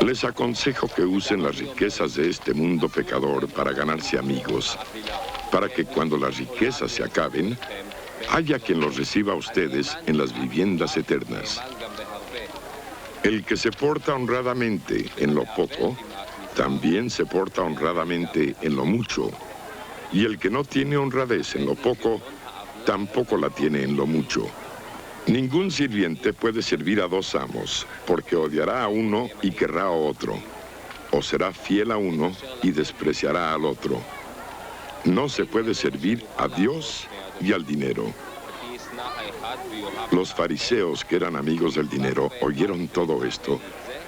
Les aconsejo que usen las riquezas de este mundo pecador para ganarse amigos, para que cuando las riquezas se acaben, haya quien los reciba a ustedes en las viviendas eternas. El que se porta honradamente en lo poco, también se porta honradamente en lo mucho. Y el que no tiene honradez en lo poco, tampoco la tiene en lo mucho. Ningún sirviente puede servir a dos amos, porque odiará a uno y querrá a otro, o será fiel a uno y despreciará al otro. No se puede servir a Dios y al dinero. Los fariseos, que eran amigos del dinero, oyeron todo esto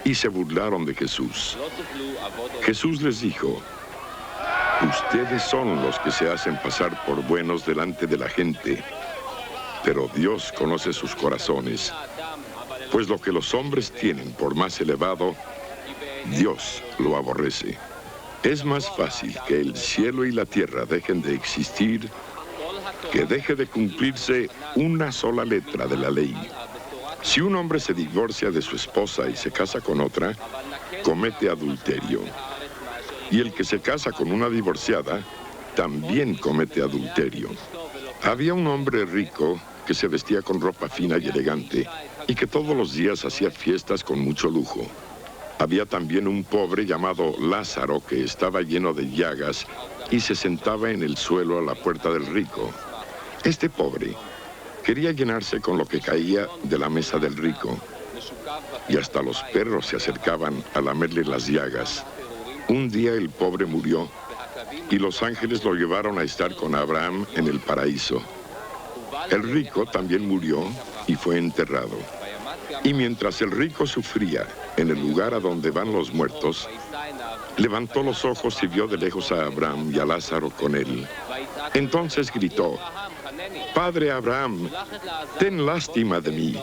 y se burlaron de Jesús. Jesús les dijo: ustedes son los que se hacen pasar por buenos delante de la gente, pero Dios conoce sus corazones, pues lo que los hombres tienen por más elevado, Dios lo aborrece. Es más fácil que el cielo y la tierra dejen de existir que deje de cumplirse una sola letra de la ley. Si un hombre se divorcia de su esposa y se casa con otra, comete adulterio. Y el que se casa con una divorciada, también comete adulterio. Había un hombre rico que se vestía con ropa fina y elegante, y que todos los días hacía fiestas con mucho lujo. Había también un pobre llamado Lázaro que estaba lleno de llagas y se sentaba en el suelo a la puerta del rico. Este pobre quería llenarse con lo que caía de la mesa del rico, y hasta los perros se acercaban a lamerle las llagas. Un día el pobre murió, y los ángeles lo llevaron a estar con Abraham en el paraíso. El rico también murió y fue enterrado. Y mientras el rico sufría en el lugar a donde van los muertos, levantó los ojos y vio de lejos a Abraham y a Lázaro con él. Entonces gritó: Padre Abraham, ten lástima de mí.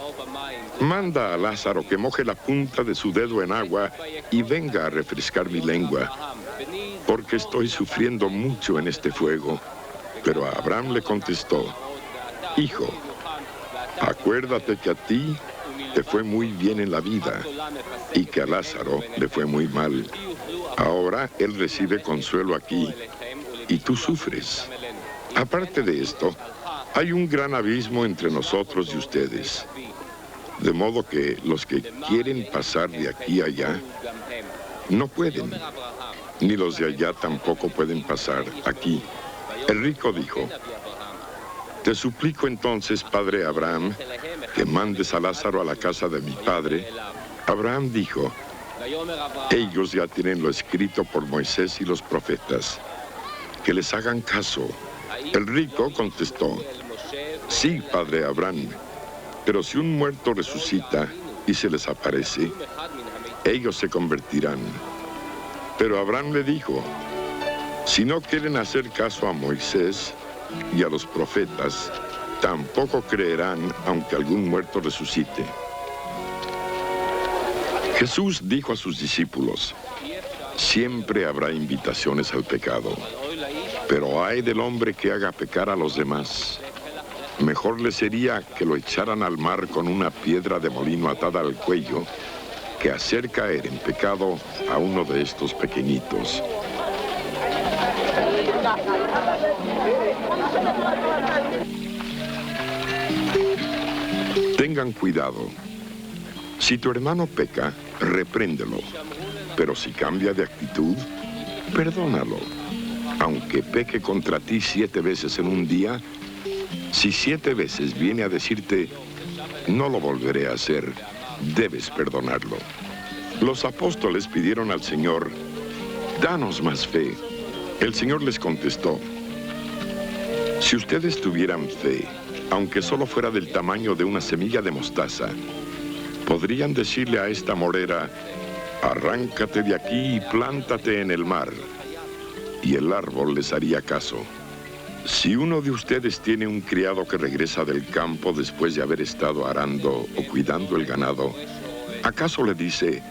Manda a Lázaro que moje la punta de su dedo en agua y venga a refrescar mi lengua, porque estoy sufriendo mucho en este fuego. Pero Abraham le contestó: Hijo, acuérdate que a ti te fue muy bien en la vida y que a Lázaro le fue muy mal. Ahora él recibe consuelo aquí y tú sufres. Aparte de esto, hay un gran abismo entre nosotros y ustedes, de modo que los que quieren pasar de aquí a allá no pueden, ni los de allá tampoco pueden pasar aquí. El rico dijo: Te suplico entonces, padre Abraham, que mandes a Lázaro a la casa de mi padre. Abraham dijo: Ellos ya tienen lo escrito por Moisés y los profetas, que les hagan caso. El rico contestó: Sí, padre Abraham, pero si un muerto resucita y se les aparece, ellos se convertirán. Pero Abraham le dijo: Si no quieren hacer caso a Moisés y a los profetas, tampoco creerán aunque algún muerto resucite. Jesús dijo a sus discípulos: Siempre habrá invitaciones al pecado, pero ay del hombre que haga pecar a los demás. Mejor le sería que lo echaran al mar con una piedra de molino atada al cuello, que hacer caer en pecado a uno de estos pequeñitos. Tengan cuidado. Si tu hermano peca, repréndelo. Pero si cambia de actitud, perdónalo. Aunque peque contra ti 7 veces en un día, si 7 veces viene a decirte: no lo volveré a hacer, debes perdonarlo. Los apóstoles pidieron al Señor: danos más fe. El Señor les contestó: si ustedes tuvieran fe, aunque solo fuera del tamaño de una semilla de mostaza, podrían decirle a esta morera: arráncate de aquí y plántate en el mar, y el árbol les haría caso. Si uno de ustedes tiene un criado que regresa del campo después de haber estado arando o cuidando el ganado, ¿acaso le dice: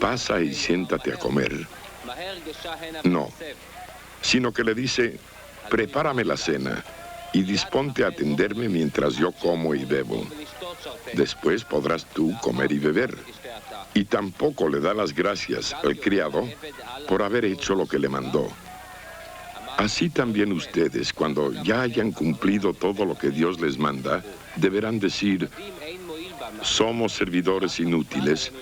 pasa y siéntate a comer? No, sino que le dice: prepárame la cena y disponte a atenderme mientras yo como y bebo. Después podrás tú comer y beber. y tampoco le da las gracias al criado por haber hecho lo que le mandó. Así también ustedes, cuando ya hayan cumplido todo lo que Dios les manda, deberán decir: somos servidores inútiles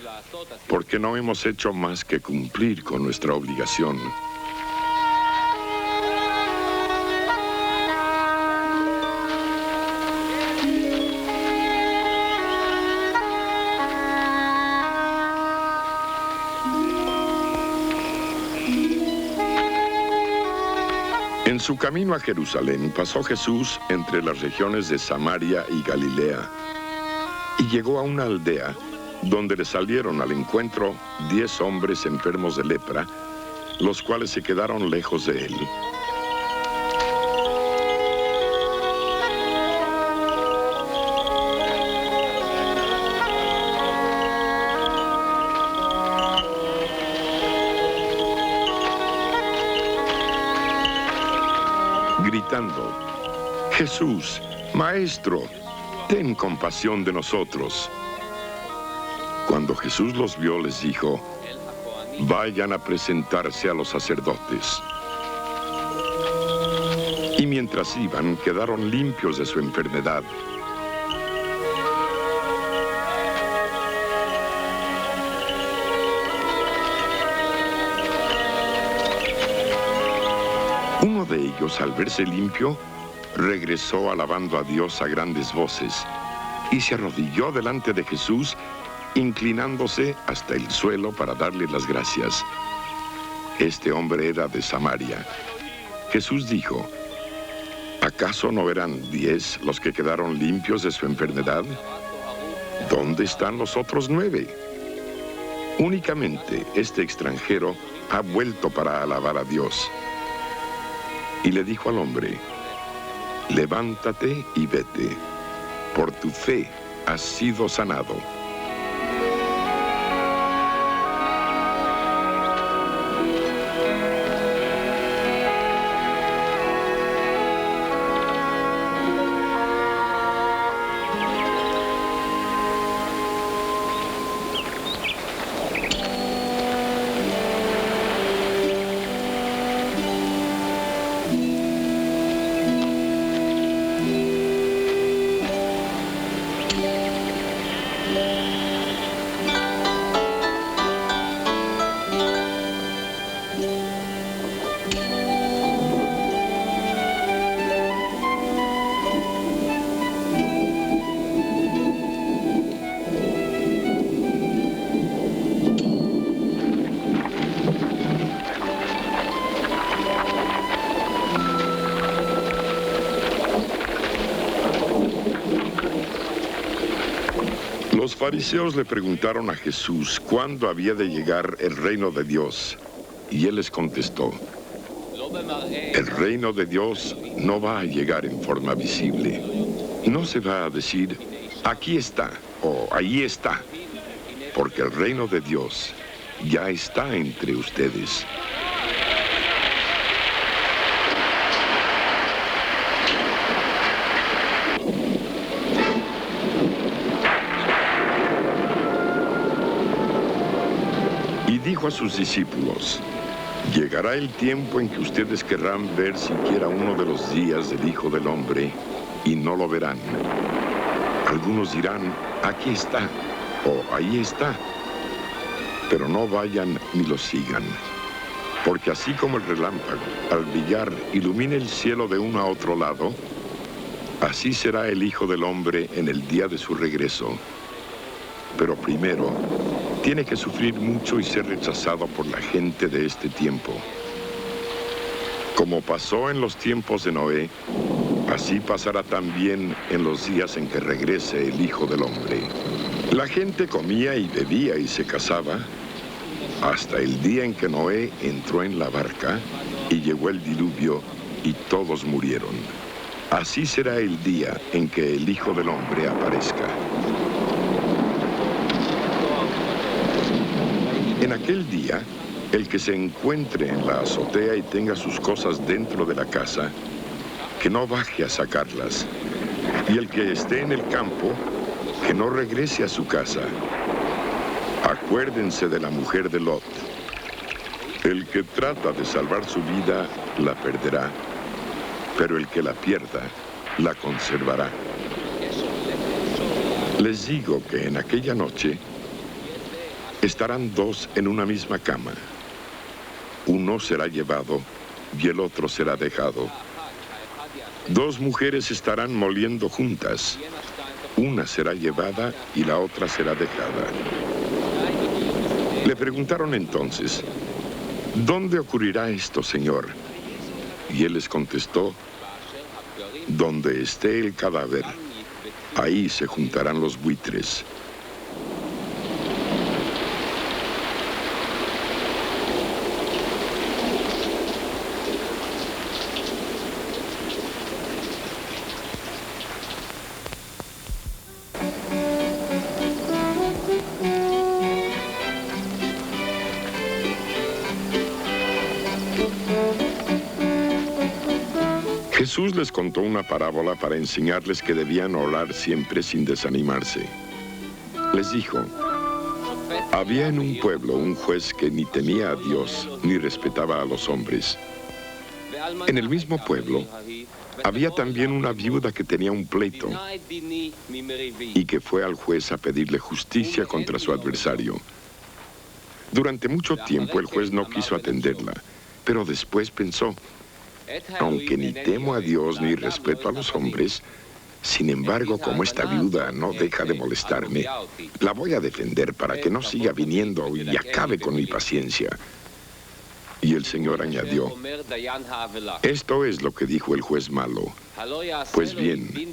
porque no hemos hecho más que cumplir con nuestra obligación. En su camino a Jerusalén pasó Jesús entre las regiones de Samaria y Galilea y llegó a una aldea donde le salieron al encuentro 10 hombres enfermos de lepra, los cuales se quedaron lejos de él. Gritando: Jesús, Maestro, ten compasión de nosotros. Cuando Jesús los vio, les dijo: vayan a presentarse a los sacerdotes. Y mientras iban, quedaron limpios de su enfermedad. Uno de ellos, al verse limpio, regresó alabando a Dios a grandes voces y se arrodilló delante de Jesús, inclinándose hasta el suelo para darle las gracias. Este hombre era de Samaria. Jesús dijo: ¿acaso no eran 10 los que quedaron limpios de su enfermedad? ¿Dónde están los otros 9? Únicamente este extranjero ha vuelto para alabar a Dios. Y le dijo al hombre: levántate y vete, por tu fe has sido sanado. Los fariseos le preguntaron a Jesús cuándo había de llegar el reino de Dios, y él les contestó: el reino de Dios no va a llegar en forma visible. No se va a decir: aquí está o ahí está, porque el reino de Dios ya está entre ustedes. Y dijo a sus discípulos: llegará el tiempo en que ustedes querrán ver siquiera uno de los días del Hijo del Hombre, y no lo verán. Algunos dirán: aquí está, o ahí está. Pero no vayan ni lo sigan. Porque así como el relámpago, al brillar, ilumina el cielo de uno a otro lado, así será el Hijo del Hombre en el día de su regreso. Pero primero tiene que sufrir mucho y ser rechazado por la gente de este tiempo. Como pasó en los tiempos de Noé, así pasará también en los días en que regrese el Hijo del Hombre. La gente comía y bebía y se casaba hasta el día en que Noé entró en la barca y llegó el diluvio y todos murieron. Así será el día en que el Hijo del Hombre aparezca. En aquel día, el que se encuentre en la azotea y tenga sus cosas dentro de la casa, que no baje a sacarlas. Y el que esté en el campo, que no regrese a su casa. Acuérdense de la mujer de Lot. El que trata de salvar su vida, la perderá, pero el que la pierda, la conservará. Les digo que en aquella noche estarán dos en una misma cama. Uno será llevado y el otro será dejado. Dos mujeres estarán moliendo juntas. Una será llevada y la otra será dejada. Le preguntaron entonces, ¿dónde ocurrirá esto, Señor? Y él les contestó, donde esté el cadáver, ahí se juntarán los buitres. Jesús les contó una parábola para enseñarles que debían orar siempre sin desanimarse. Les dijo, había en un pueblo un juez que ni temía a Dios ni respetaba a los hombres. En el mismo pueblo había también una viuda que tenía un pleito y que fue al juez a pedirle justicia contra su adversario. Durante mucho tiempo el juez no quiso atenderla, pero después pensó, aunque ni temo a Dios ni respeto a los hombres, sin embargo, como esta viuda no deja de molestarme, la voy a defender para que no siga viniendo y acabe con mi paciencia. Y el Señor añadió, esto es lo que dijo el juez malo. Pues bien,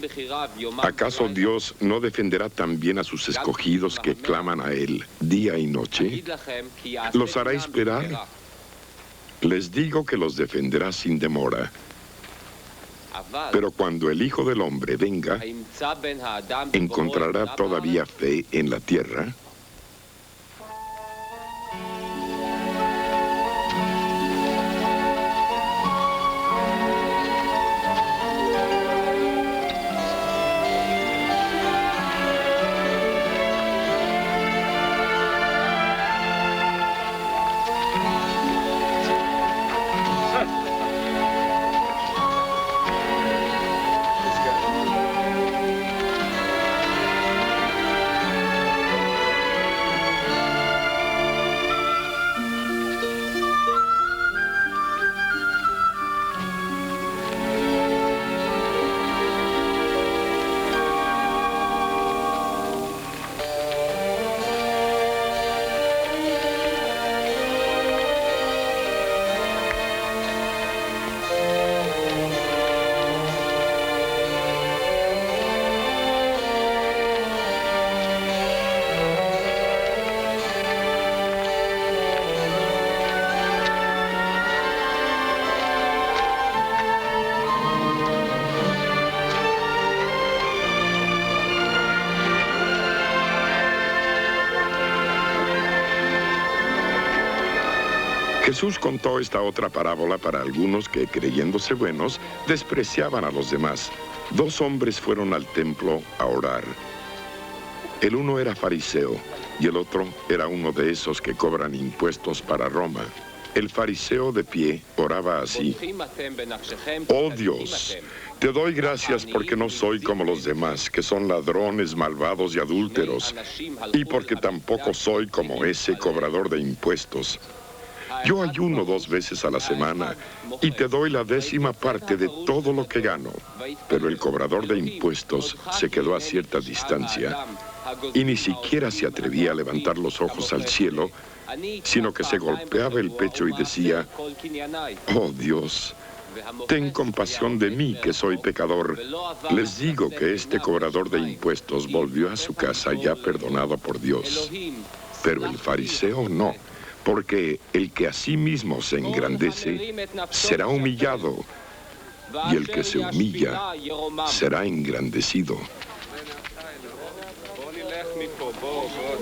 ¿acaso Dios no defenderá también a sus escogidos que claman a Él día y noche? ¿Los hará esperar? Les digo que los defenderá sin demora. Pero cuando el Hijo del Hombre venga, ¿encontrará todavía fe en la tierra? Jesús contó esta otra parábola para algunos que, creyéndose buenos, despreciaban a los demás. Dos hombres fueron al templo a orar. El uno era fariseo y el otro era uno de esos que cobran impuestos para Roma. El fariseo de pie oraba así: Oh Dios, te doy gracias porque no soy como los demás, que son ladrones, malvados y adúlteros, y porque tampoco soy como ese cobrador de impuestos. Yo ayuno 2 veces a la semana y te doy la 10ª parte de todo lo que gano. Pero el cobrador de impuestos se quedó a cierta distancia y ni siquiera se atrevía a levantar los ojos al cielo, sino que se golpeaba el pecho y decía: Oh Dios, ten compasión de mí, que soy pecador. Les digo que este cobrador de impuestos volvió a su casa ya perdonado por Dios. Pero el fariseo no, porque el que a sí mismo se engrandece será humillado, y el que se humilla será engrandecido.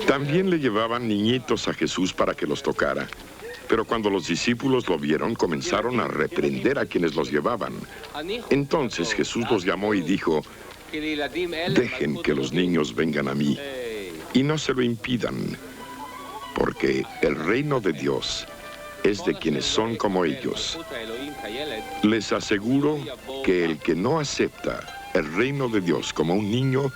También le llevaban niñitos a Jesús para que los tocara. Pero cuando los discípulos lo vieron, comenzaron a reprender a quienes los llevaban. Entonces Jesús los llamó y dijo: Dejen que los niños vengan a mí, y no se lo impidan, porque el reino de Dios es de quienes son como ellos. Les aseguro que el que no acepta el reino de Dios como un niño